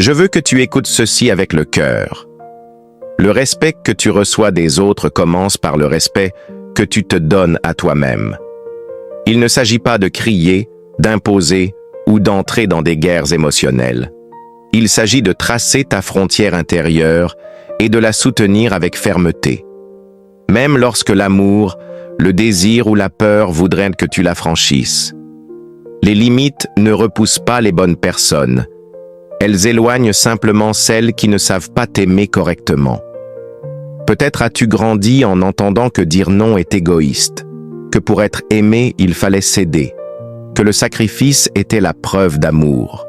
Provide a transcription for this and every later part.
Je veux que tu écoutes ceci avec le cœur. Le respect que tu reçois des autres commence par le respect que tu te donnes à toi-même. Il ne s'agit pas de crier, d'imposer ou d'entrer dans des guerres émotionnelles. Il s'agit de tracer ta frontière intérieure et de la soutenir avec fermeté. Même lorsque l'amour, le désir ou la peur voudraient que tu la franchisses. Les limites ne repoussent pas les bonnes personnes. Elles éloignent simplement celles qui ne savent pas t'aimer correctement. Peut-être as-tu grandi en entendant que dire non est égoïste, que pour être aimé, il fallait céder, que le sacrifice était la preuve d'amour.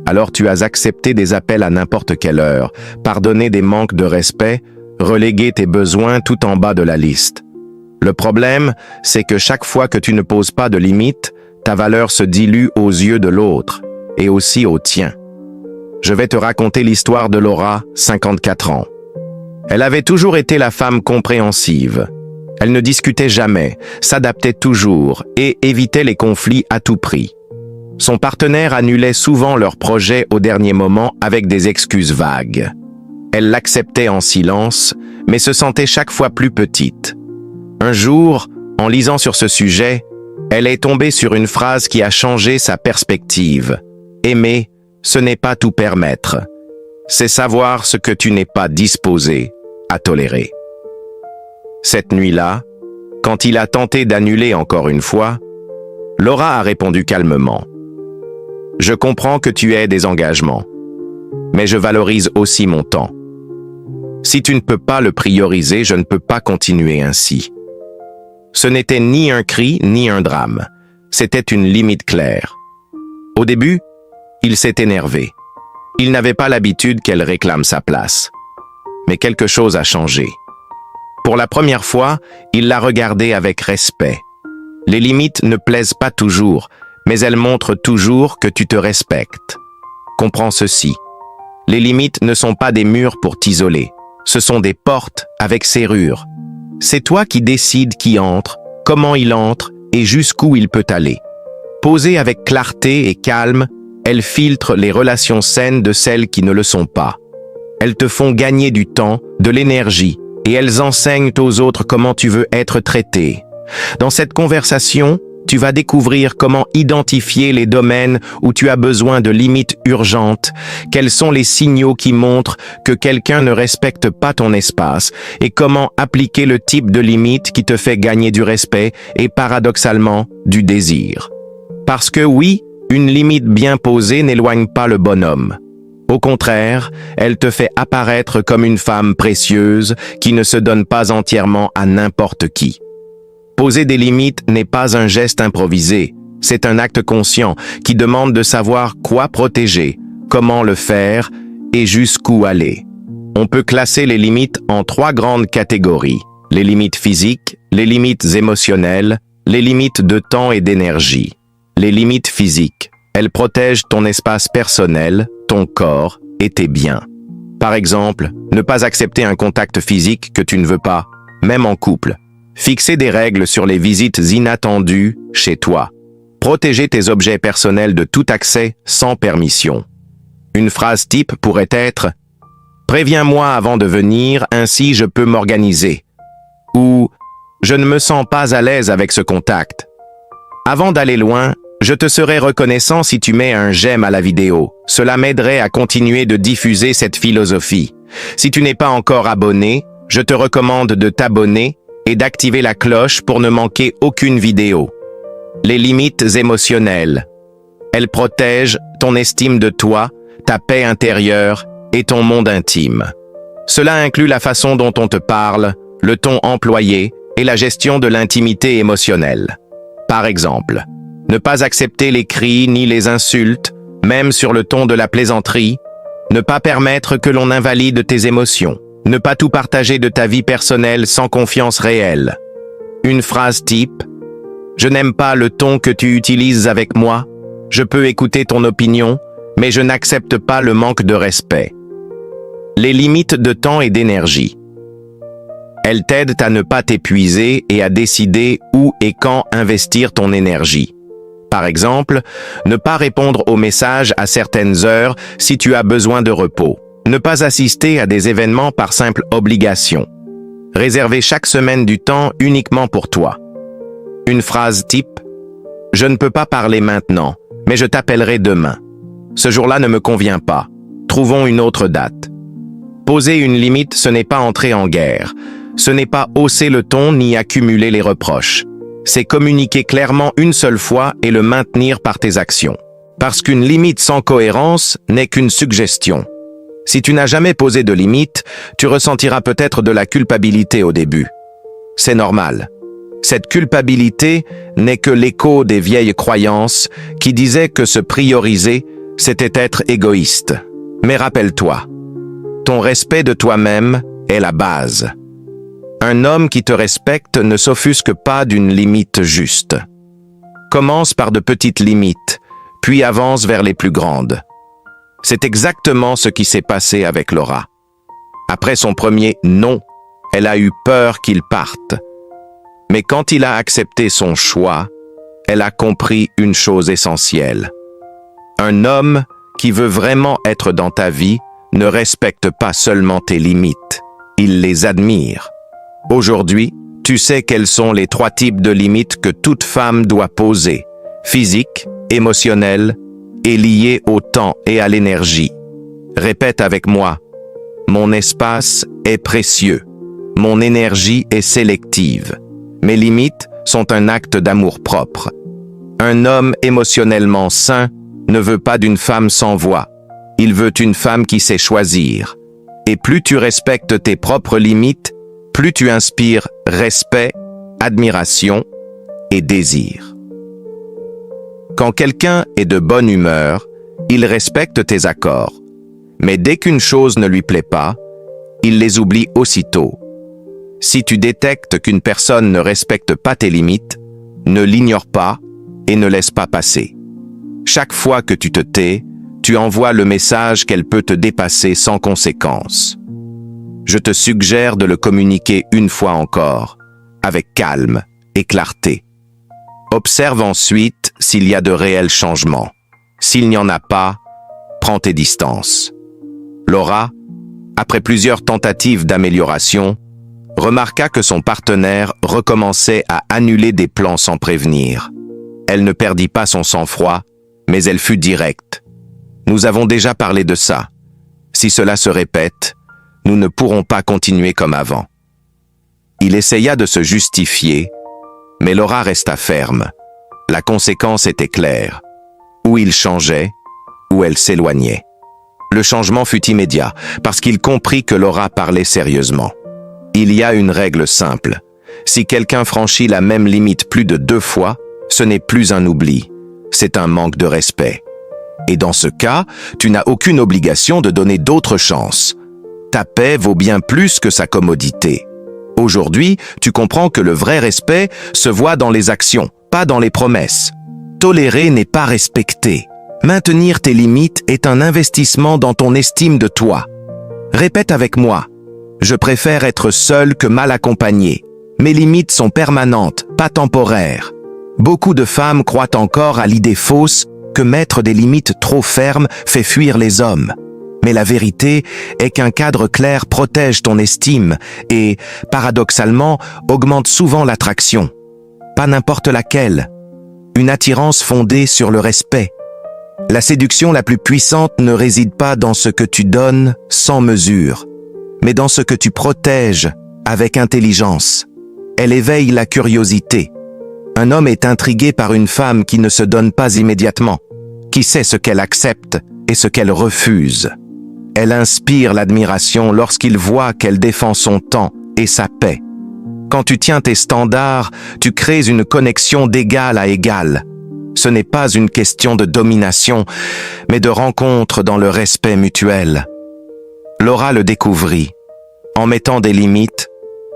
Alors tu as accepté des appels à n'importe quelle heure, pardonné des manques de respect, relégué tes besoins tout en bas de la liste. Le problème, c'est que chaque fois que tu ne poses pas de limites, ta valeur se dilue aux yeux de l'autre, et aussi aux tiens. Je vais te raconter l'histoire de Laura, 54 ans. Elle avait toujours été la femme compréhensive. Elle ne discutait jamais, s'adaptait toujours et évitait les conflits à tout prix. Son partenaire annulait souvent leurs projets au dernier moment avec des excuses vagues. Elle l'acceptait en silence, mais se sentait chaque fois plus petite. Un jour, en lisant sur ce sujet, elle est tombée sur une phrase qui a changé sa perspective. Aimer, ce n'est pas tout permettre. C'est savoir ce que tu n'es pas disposé à tolérer. Cette nuit-là, quand il a tenté d'annuler encore une fois, Laura a répondu calmement. « Je comprends que tu aies des engagements, mais je valorise aussi mon temps. Si tu ne peux pas le prioriser, je ne peux pas continuer ainsi. » Ce n'était ni un cri, ni un drame. C'était une limite claire. Au début, il s'est énervé. Il n'avait pas l'habitude qu'elle réclame sa place. Mais quelque chose a changé. Pour la première fois, il l'a regardée avec respect. Les limites ne plaisent pas toujours, mais elles montrent toujours que tu te respectes. Comprends ceci. Les limites ne sont pas des murs pour t'isoler. Ce sont des portes avec serrure. C'est toi qui décides qui entre, comment il entre et jusqu'où il peut aller. Posée avec clarté et calme, elles filtrent les relations saines de celles qui ne le sont pas. Elles te font gagner du temps, de l'énergie, et elles enseignent aux autres comment tu veux être traité. Dans cette conversation, tu vas découvrir comment identifier les domaines où tu as besoin de limites urgentes, quels sont les signaux qui montrent que quelqu'un ne respecte pas ton espace et comment appliquer le type de limite qui te fait gagner du respect et paradoxalement du désir. Parce que oui, une limite bien posée n'éloigne pas le bonhomme. Au contraire, elle te fait apparaître comme une femme précieuse qui ne se donne pas entièrement à n'importe qui. Poser des limites n'est pas un geste improvisé, c'est un acte conscient qui demande de savoir quoi protéger, comment le faire et jusqu'où aller. On peut classer les limites en 3 grandes catégories: les limites physiques, les limites émotionnelles, les limites de temps et d'énergie. Les limites physiques, elles protègent ton espace personnel, ton corps et tes biens. Par exemple, ne pas accepter un contact physique que tu ne veux pas, même en couple. Fixer des règles sur les visites inattendues chez toi. Protéger tes objets personnels de tout accès sans permission. Une phrase type pourrait être « Préviens-moi avant de venir, ainsi je peux m'organiser » ou « Je ne me sens pas à l'aise avec ce contact ». Avant d'aller loin, je te serais reconnaissant si tu mets un j'aime à la vidéo. Cela m'aiderait à continuer de diffuser cette philosophie. Si tu n'es pas encore abonné, je te recommande de t'abonner et d'activer la cloche pour ne manquer aucune vidéo. Les limites émotionnelles. Elles protègent ton estime de toi, ta paix intérieure et ton monde intime. Cela inclut la façon dont on te parle, le ton employé et la gestion de l'intimité émotionnelle. Par exemple, ne pas accepter les cris ni les insultes, même sur le ton de la plaisanterie, ne pas permettre que l'on invalide tes émotions, ne pas tout partager de ta vie personnelle sans confiance réelle. Une phrase type « Je n'aime pas le ton que tu utilises avec moi, je peux écouter ton opinion, mais je n'accepte pas le manque de respect. » Les limites de temps et d'énergie. Elles t'aident à ne pas t'épuiser et à décider où et quand investir ton énergie. Par exemple, ne pas répondre aux messages à certaines heures si tu as besoin de repos. Ne pas assister à des événements par simple obligation. Réserver chaque semaine du temps uniquement pour toi. Une phrase type « Je ne peux pas parler maintenant, mais je t'appellerai demain. Ce jour-là ne me convient pas. Trouvons une autre date. » Poser une limite, ce n'est pas entrer en guerre. Ce n'est pas hausser le ton ni accumuler les reproches. C'est communiquer clairement une seule fois et le maintenir par tes actions. Parce qu'une limite sans cohérence n'est qu'une suggestion. Si tu n'as jamais posé de limite, tu ressentiras peut-être de la culpabilité au début. C'est normal. Cette culpabilité n'est que l'écho des vieilles croyances qui disaient que se prioriser, c'était être égoïste. Mais rappelle-toi, ton respect de toi-même est la base. Un homme qui te respecte ne s'offusque pas d'une limite juste. Commence par de petites limites, puis avance vers les plus grandes. C'est exactement ce qui s'est passé avec Laura. Après son premier « non », elle a eu peur qu'il parte. Mais quand il a accepté son choix, elle a compris une chose essentielle. Un homme qui veut vraiment être dans ta vie ne respecte pas seulement tes limites, il les admire. Aujourd'hui, tu sais quels sont les 3 types de limites que toute femme doit poser, physique, émotionnelle et liées au temps et à l'énergie. Répète avec moi, mon espace est précieux, mon énergie est sélective, mes limites sont un acte d'amour-propre. Un homme émotionnellement sain ne veut pas d'une femme sans voix, il veut une femme qui sait choisir. Et plus tu respectes tes propres limites, plus tu inspires respect, admiration et désir. Quand quelqu'un est de bonne humeur, il respecte tes accords. Mais dès qu'une chose ne lui plaît pas, il les oublie aussitôt. Si tu détectes qu'une personne ne respecte pas tes limites, ne l'ignore pas et ne laisse pas passer. Chaque fois que tu te tais, tu envoies le message qu'elle peut te dépasser sans conséquence. Je te suggère de le communiquer une fois encore, avec calme et clarté. Observe ensuite s'il y a de réels changements. S'il n'y en a pas, prends tes distances. Laura, après plusieurs tentatives d'amélioration, remarqua que son partenaire recommençait à annuler des plans sans prévenir. Elle ne perdit pas son sang-froid, mais elle fut directe. Nous avons déjà parlé de ça. Si cela se répète, nous ne pourrons pas continuer comme avant. Il essaya de se justifier, mais Laura resta ferme. La conséquence était claire. Ou il changeait, ou elle s'éloignait. Le changement fut immédiat, parce qu'il comprit que Laura parlait sérieusement. Il y a une règle simple. Si quelqu'un franchit la même limite plus de 2 fois, ce n'est plus un oubli, c'est un manque de respect. Et dans ce cas, tu n'as aucune obligation de donner d'autres chances. Ta paix vaut bien plus que sa commodité. Aujourd'hui, tu comprends que le vrai respect se voit dans les actions, pas dans les promesses. Tolérer n'est pas respecter. Maintenir tes limites est un investissement dans ton estime de toi. Répète avec moi. Je préfère être seul que mal accompagné. Mes limites sont permanentes, pas temporaires. Beaucoup de femmes croient encore à l'idée fausse que mettre des limites trop fermes fait fuir les hommes. Mais la vérité est qu'un cadre clair protège ton estime et, paradoxalement, augmente souvent l'attraction. Pas n'importe laquelle. Une attirance fondée sur le respect. La séduction la plus puissante ne réside pas dans ce que tu donnes sans mesure, mais dans ce que tu protèges avec intelligence. Elle éveille la curiosité. Un homme est intrigué par une femme qui ne se donne pas immédiatement, qui sait ce qu'elle accepte et ce qu'elle refuse. Elle inspire l'admiration lorsqu'il voit qu'elle défend son temps et sa paix. Quand tu tiens tes standards, tu crées une connexion d'égal à égal. Ce n'est pas une question de domination, mais de rencontre dans le respect mutuel. Laura le découvrit. En mettant des limites,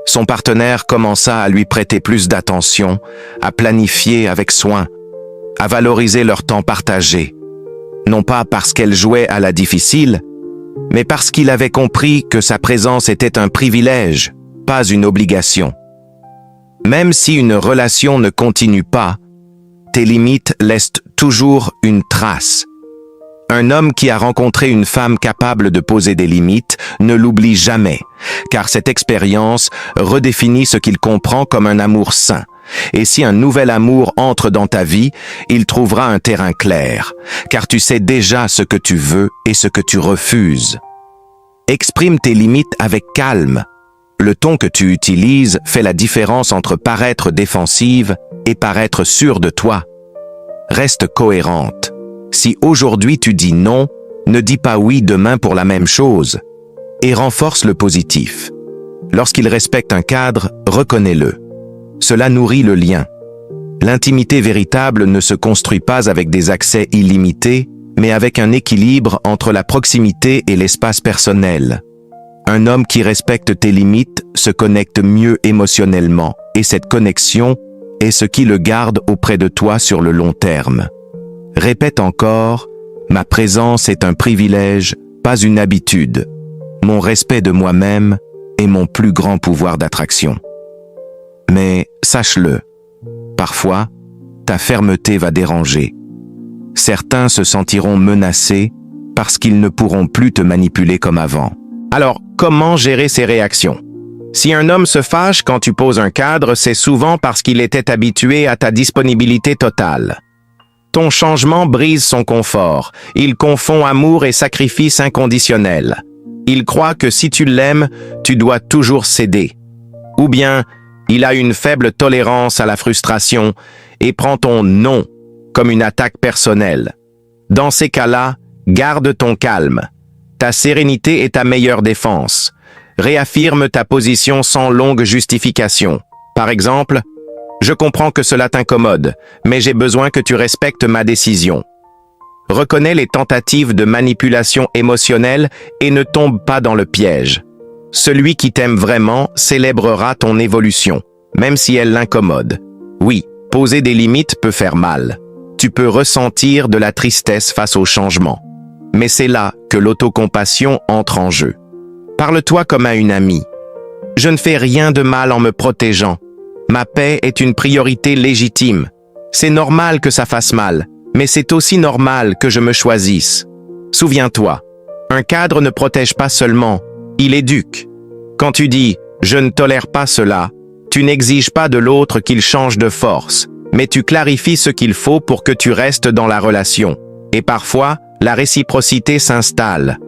son partenaire commença à lui prêter plus d'attention, à planifier avec soin, à valoriser leur temps partagé. Non pas parce qu'elle jouait à la difficile, mais parce qu'il avait compris que sa présence était un privilège, pas une obligation. Même si une relation ne continue pas, tes limites laissent toujours une trace. Un homme qui a rencontré une femme capable de poser des limites ne l'oublie jamais, car cette expérience redéfinit ce qu'il comprend comme un amour sain. Et si un nouvel amour entre dans ta vie, il trouvera un terrain clair, car tu sais déjà ce que tu veux et ce que tu refuses. Exprime tes limites avec calme. Le ton que tu utilises fait la différence entre paraître défensive et paraître sûre de toi. Reste cohérente. Si aujourd'hui tu dis non, ne dis pas oui demain pour la même chose. Et renforce le positif. Lorsqu'il respecte un cadre, reconnais-le. Cela nourrit le lien. L'intimité véritable ne se construit pas avec des accès illimités, mais avec un équilibre entre la proximité et l'espace personnel. Un homme qui respecte tes limites se connecte mieux émotionnellement, et cette connexion est ce qui le garde auprès de toi sur le long terme. Répète encore, ma présence est un privilège, pas une habitude. Mon respect de moi-même est mon plus grand pouvoir d'attraction. Mais sache-le, parfois, ta fermeté va déranger. Certains se sentiront menacés parce qu'ils ne pourront plus te manipuler comme avant. Alors, comment gérer ces réactions? Si un homme se fâche quand tu poses un cadre, c'est souvent parce qu'il était habitué à ta disponibilité totale. Ton changement brise son confort. Il confond amour et sacrifice inconditionnel. Il croit que si tu l'aimes, tu dois toujours céder. Ou bien, il a une faible tolérance à la frustration et prend ton non comme une attaque personnelle. Dans ces cas-là, garde ton calme. Ta sérénité est ta meilleure défense. Réaffirme ta position sans longue justification. Par exemple, je comprends que cela t'incommode, mais j'ai besoin que tu respectes ma décision. Reconnais les tentatives de manipulation émotionnelle et ne tombe pas dans le piège. Celui qui t'aime vraiment célébrera ton évolution, même si elle l'incommode. Oui, poser des limites peut faire mal. Tu peux ressentir de la tristesse face au changement. Mais c'est là que l'autocompassion entre en jeu. Parle-toi comme à une amie. Je ne fais rien de mal en me protégeant. Ma paix est une priorité légitime. C'est normal que ça fasse mal, mais c'est aussi normal que je me choisisse. Souviens-toi, un cadre ne protège pas seulement, il éduque. Quand tu dis « je ne tolère pas cela », tu n'exiges pas de l'autre qu'il change de force, mais tu clarifies ce qu'il faut pour que tu restes dans la relation. Et parfois, la réciprocité s'installe.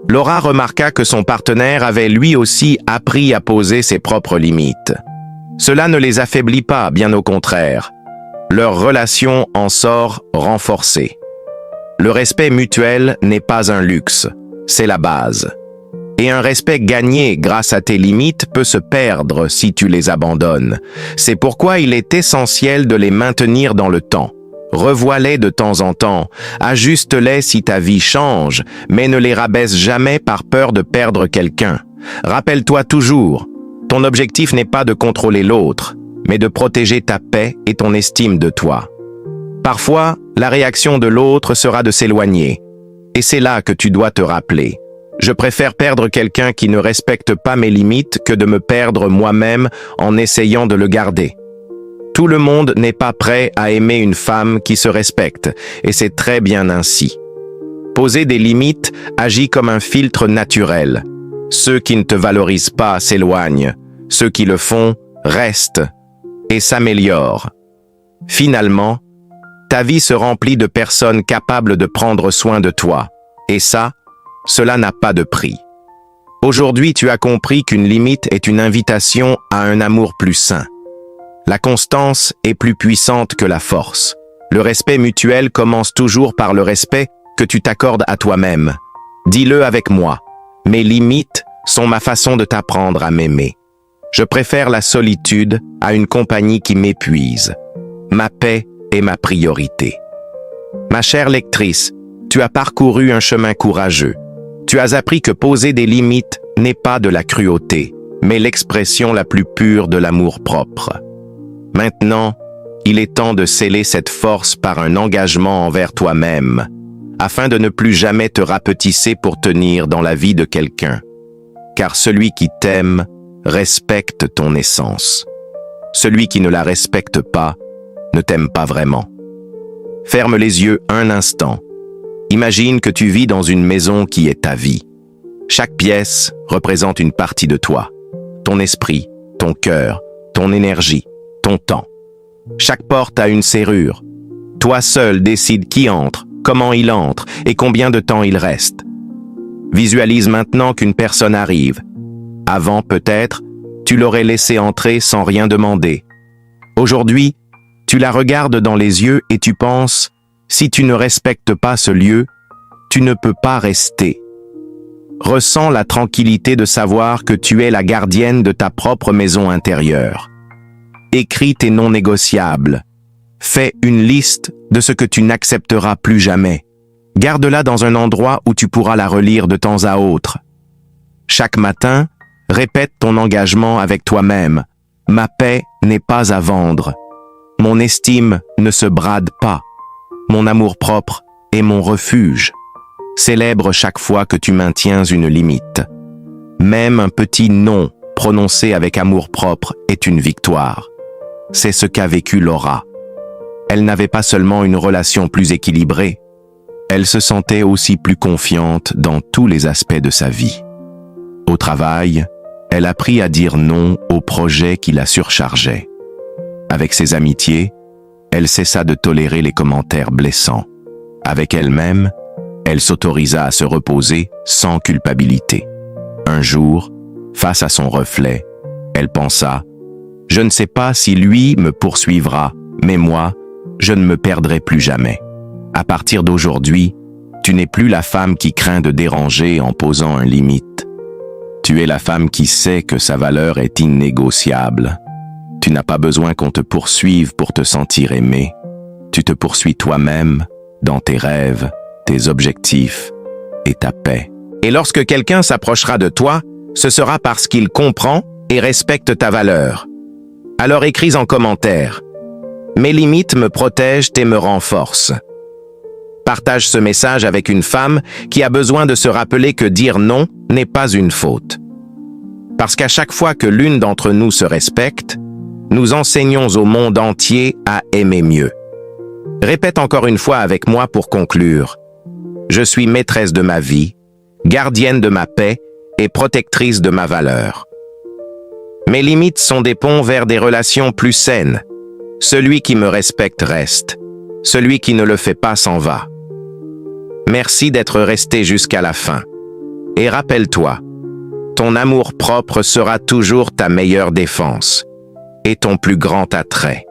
Laura remarqua que son partenaire avait lui aussi appris à poser ses propres limites. Cela ne les affaiblit pas, bien au contraire. Leur relation en sort renforcée. Le respect mutuel n'est pas un luxe, c'est la base. Et un respect gagné grâce à tes limites peut se perdre si tu les abandonnes. C'est pourquoi il est essentiel de les maintenir dans le temps. Revois-les de temps en temps, ajuste-les si ta vie change, mais ne les rabaisse jamais par peur de perdre quelqu'un. Rappelle-toi toujours, ton objectif n'est pas de contrôler l'autre, mais de protéger ta paix et ton estime de toi. Parfois, la réaction de l'autre sera de s'éloigner, et c'est là que tu dois te rappeler. Je préfère perdre quelqu'un qui ne respecte pas mes limites que de me perdre moi-même en essayant de le garder. Tout le monde n'est pas prêt à aimer une femme qui se respecte, et c'est très bien ainsi. Poser des limites agit comme un filtre naturel. Ceux qui ne te valorisent pas s'éloignent, ceux qui le font restent et s'améliorent. Finalement, ta vie se remplit de personnes capables de prendre soin de toi, et ça, cela n'a pas de prix. Aujourd'hui, tu as compris qu'une limite est une invitation à un amour plus sain. La constance est plus puissante que la force. Le respect mutuel commence toujours par le respect que tu t'accordes à toi-même. Dis-le avec moi. Mes limites sont ma façon de t'apprendre à m'aimer. Je préfère la solitude à une compagnie qui m'épuise. Ma paix est ma priorité. Ma chère lectrice, tu as parcouru un chemin courageux. Tu as appris que poser des limites n'est pas de la cruauté, mais l'expression la plus pure de l'amour propre. Maintenant, il est temps de sceller cette force par un engagement envers toi-même, afin de ne plus jamais te rapetisser pour tenir dans la vie de quelqu'un. Car celui qui t'aime respecte ton essence. Celui qui ne la respecte pas ne t'aime pas vraiment. Ferme les yeux un instant. Imagine que tu vis dans une maison qui est ta vie. Chaque pièce représente une partie de toi. Ton esprit, ton cœur, ton énergie, ton temps. Chaque porte a une serrure. Toi seul décides qui entre, comment il entre et combien de temps il reste. Visualise maintenant qu'une personne arrive. Avant, peut-être, tu l'aurais laissé entrer sans rien demander. Aujourd'hui, tu la regardes dans les yeux et tu penses, si tu ne respectes pas ce lieu, tu ne peux pas rester. Ressens la tranquillité de savoir que tu es la gardienne de ta propre maison intérieure. Écris tes non négociables. Fais une liste de ce que tu n'accepteras plus jamais. Garde-la dans un endroit où tu pourras la relire de temps à autre. Chaque matin, répète ton engagement avec toi-même. Ma paix n'est pas à vendre. Mon estime ne se brade pas. Mon amour-propre est mon refuge. Célèbre chaque fois que tu maintiens une limite. Même un petit non prononcé avec amour-propre est une victoire. C'est ce qu'a vécu Laura. Elle n'avait pas seulement une relation plus équilibrée, elle se sentait aussi plus confiante dans tous les aspects de sa vie. Au travail, elle apprit à dire non aux projets qui la surchargeaient. Avec ses amitiés, elle cessa de tolérer les commentaires blessants. Avec elle-même, elle s'autorisa à se reposer sans culpabilité. Un jour, face à son reflet, elle pensa « Je ne sais pas si lui me poursuivra, mais moi, je ne me perdrai plus jamais. À partir d'aujourd'hui, tu n'es plus la femme qui craint de déranger en posant un limite. Tu es la femme qui sait que sa valeur est innégociable. Tu n'as pas besoin qu'on te poursuive pour te sentir aimé. Tu te poursuis toi-même dans tes rêves, tes objectifs et ta paix. Et lorsque quelqu'un s'approchera de toi, ce sera parce qu'il comprend et respecte ta valeur. Alors écris en commentaire. Mes limites me protègent et me renforcent. Partage ce message avec une femme qui a besoin de se rappeler que dire non n'est pas une faute. Parce qu'à chaque fois que l'une d'entre nous se respecte, nous enseignons au monde entier à aimer mieux. Répète encore une fois avec moi pour conclure. Je suis maîtresse de ma vie, gardienne de ma paix et protectrice de ma valeur. Mes limites sont des ponts vers des relations plus saines. Celui qui me respecte reste. Celui qui ne le fait pas s'en va. Merci d'être resté jusqu'à la fin. Et rappelle-toi, ton amour-propre sera toujours ta meilleure défense et ton plus grand attrait.